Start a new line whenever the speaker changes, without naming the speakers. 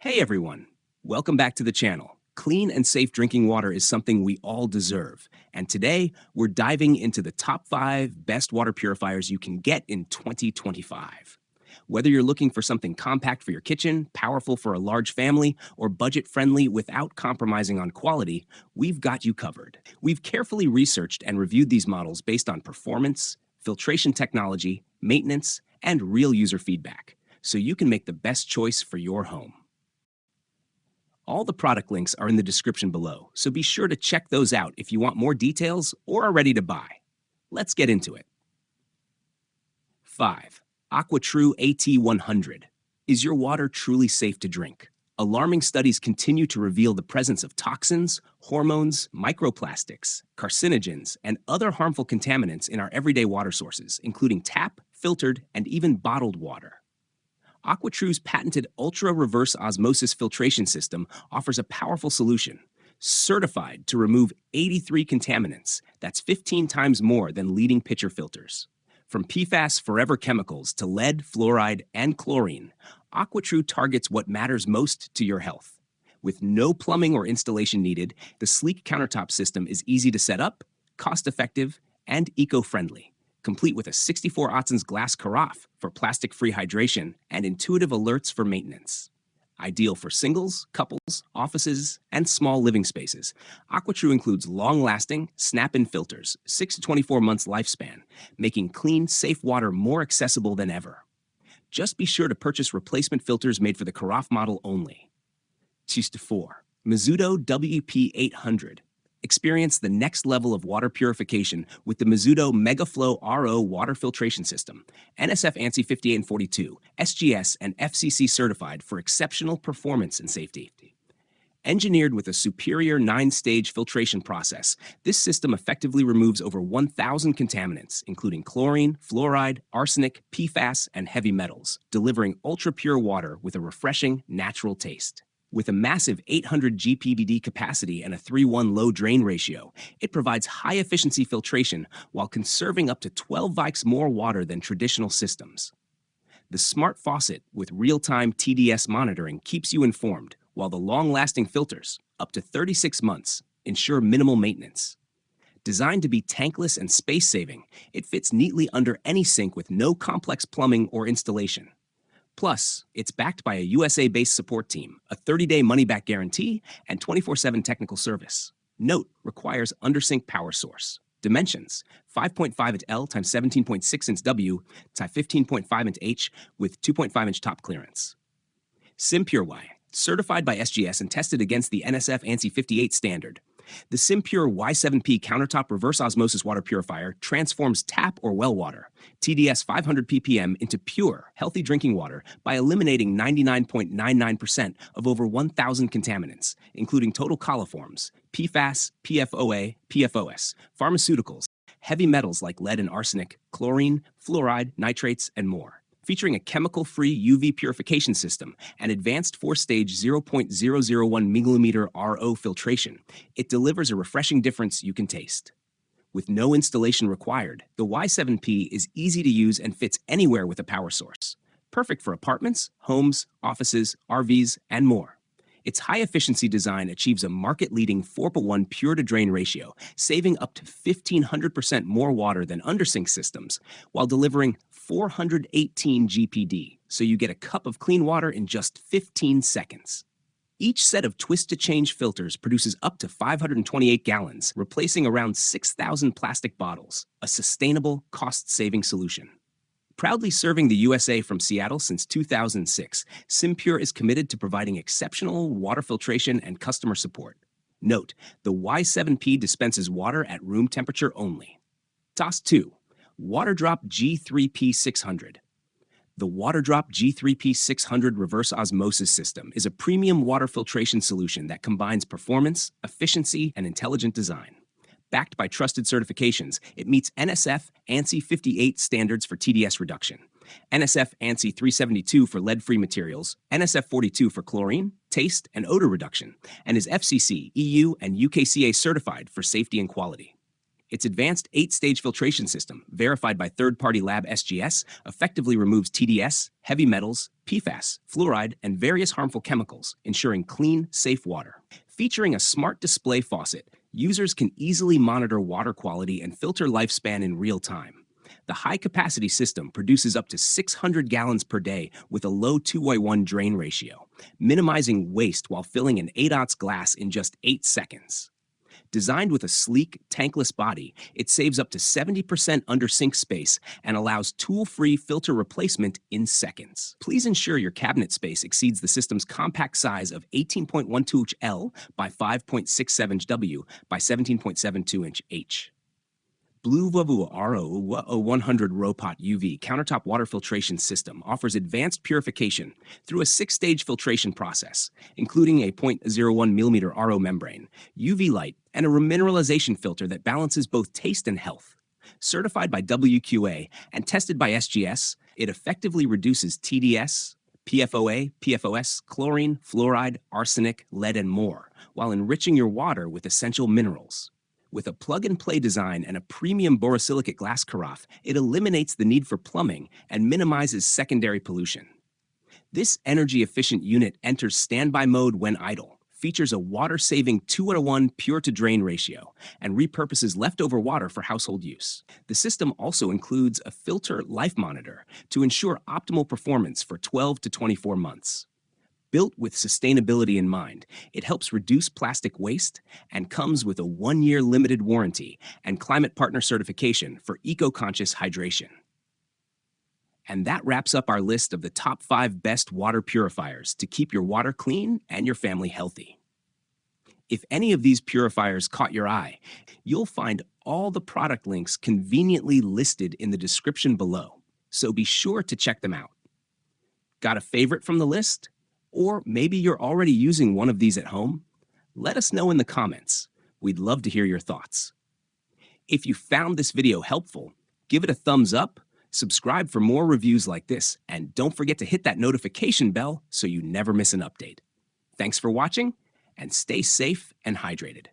Hey everyone, welcome back to the channel. Clean and safe drinking water is something we all deserve, and today we're diving into the top 5 best water purifiers you can get in 2025. Whether you're looking for something compact for your kitchen, powerful for a large family, or budget-friendly without compromising on quality, we've got you covered. We've carefully researched and reviewed these models based on performance, filtration technology, maintenance, and real user feedback, so you can make the best choice for your home. All the product links are in the description below, so be sure to check those out if you want more details or are ready to buy. Let's get into it. 5. Aquatru AT100. Is your water truly safe to drink? Alarming studies continue to reveal the presence of toxins, hormones, microplastics, carcinogens, and other harmful contaminants in our everyday water sources, including tap, filtered, and even bottled water. Aquatru's patented ultra-reverse osmosis filtration system offers a powerful solution, certified to remove 83 contaminants. That's 15 times more than leading pitcher filters. From PFAS forever chemicals to lead, fluoride, and chlorine, Aquatru targets what matters most to your health. With no plumbing or installation needed, the sleek countertop system is easy to set up, cost-effective, and eco-friendly, complete with a 64 ounces glass carafe for plastic-free hydration and intuitive alerts for maintenance. Ideal for singles, couples, offices, and small living spaces, Aquatru includes long-lasting, snap-in filters, 6 to 24 months lifespan, making clean, safe water more accessible than ever. Just be sure to purchase replacement filters made for the carafe model only. 4. MIZUDO WP800. Experience the next level of water purification with the MIZUDO MegaFlow RO water filtration system, NSF ANSI 58 and 42, SGS and FCC certified for exceptional performance and safety. Engineered with a superior 9-stage filtration process, this system effectively removes over 1,000 contaminants, including chlorine, fluoride, arsenic, PFAS, and heavy metals, delivering ultra-pure water with a refreshing, natural taste. With a massive 800 GPBD capacity and a 3:1 low drain ratio, it provides high-efficiency filtration while conserving up to 12 Vikes more water than traditional systems. The smart faucet with real-time TDS monitoring keeps you informed, while the long-lasting filters, up to 36 months, ensure minimal maintenance. Designed to be tankless and space-saving, it fits neatly under any sink with no complex plumbing or installation. Plus, it's backed by a USA-based support team, a 30-day money-back guarantee, and 24/7 technical service. Note, requires under-sink power source. Dimensions, 5.5-inch L x 17.6-inch W x 15.5-inch H with 2.5-inch top clearance. Simpure Y, certified by SGS and tested against the NSF ANSI 58 standard. The Simpure Y7P countertop reverse osmosis water purifier transforms tap or well water, TDS 500 ppm, into pure, healthy drinking water by eliminating 99.99% of over 1,000 contaminants, including total coliforms, PFAS, PFOA, PFOS, pharmaceuticals, heavy metals like lead and arsenic, chlorine, fluoride, nitrates, and more. Featuring a chemical-free UV purification system and advanced 4-stage 0.001 milliliter RO filtration, it delivers a refreshing difference you can taste. With no installation required, the Y7P is easy to use and fits anywhere with a power source. Perfect for apartments, homes, offices, RVs, and more. Its high-efficiency design achieves a market-leading 4:1 pure-to-drain ratio, saving up to 1,500% more water than undersink systems, while delivering 418 GPD, so you get a cup of clean water in just 15 seconds. Each set of twist-to-change filters produces up to 528 gallons, replacing around 6,000 plastic bottles, a sustainable, cost-saving solution. Proudly serving the USA from Seattle since 2006, Simpure is committed to providing exceptional water filtration and customer support. Note, the Y7P dispenses water at room temperature only. Toss 2. Waterdrop G3P600. The Waterdrop G3P600 reverse osmosis system is a premium water filtration solution that combines performance, efficiency, and intelligent design. Backed by trusted certifications, it meets NSF ANSI 58 standards for TDS reduction, NSF ANSI 372 for lead-free materials, NSF 42 for chlorine, taste, and odor reduction, and is FCC, EU, and UKCA certified for safety and quality. Its advanced 8-stage filtration system, verified by third-party lab SGS, effectively removes TDS, heavy metals, PFAS, fluoride, and various harmful chemicals, ensuring clean, safe water. Featuring a smart display faucet, users can easily monitor water quality and filter lifespan in real time. The high-capacity system produces up to 600 gallons per day with a low 2:1 drain ratio, minimizing waste while filling an 8-ounce glass in just 8 seconds. Designed with a sleek, tankless body, it saves up to 70% under sink space and allows tool-free filter replacement in seconds. Please ensure your cabinet space exceeds the system's compact size of 18.12 inch L by 5.67 inch W by 17.72 inch H. Bluevua RO100 ROPOT-UV countertop water filtration system offers advanced purification through a 6-stage filtration process, including a 0.01 millimeter RO membrane, UV light, and a remineralization filter that balances both taste and health. Certified by AQUA and tested by SGS, it effectively reduces TDS, PFOA, PFOS, chlorine, fluoride, arsenic, lead, and more, while enriching your water with essential minerals. With a plug-and-play design and a premium borosilicate glass carafe, it eliminates the need for plumbing and minimizes secondary pollution. This energy-efficient unit enters standby mode when idle, features a water-saving 2:1 pure-to-drain ratio, and repurposes leftover water for household use. The system also includes a filter life monitor to ensure optimal performance for 12 to 24 months. Built with sustainability in mind, it helps reduce plastic waste and comes with a 1-year limited warranty and Climate Partner certification for eco-conscious hydration. And that wraps up our list of the top 5 best water purifiers to keep your water clean and your family healthy. If any of these purifiers caught your eye, you'll find all the product links conveniently listed in the description below, so be sure to check them out. Got a favorite from the list? Or maybe you're already using one of these at home? Let us know in the comments. We'd love to hear your thoughts. If you found this video helpful, give it a thumbs up, subscribe for more reviews like this, and don't forget to hit that notification bell so you never miss an update. Thanks for watching, and stay safe and hydrated.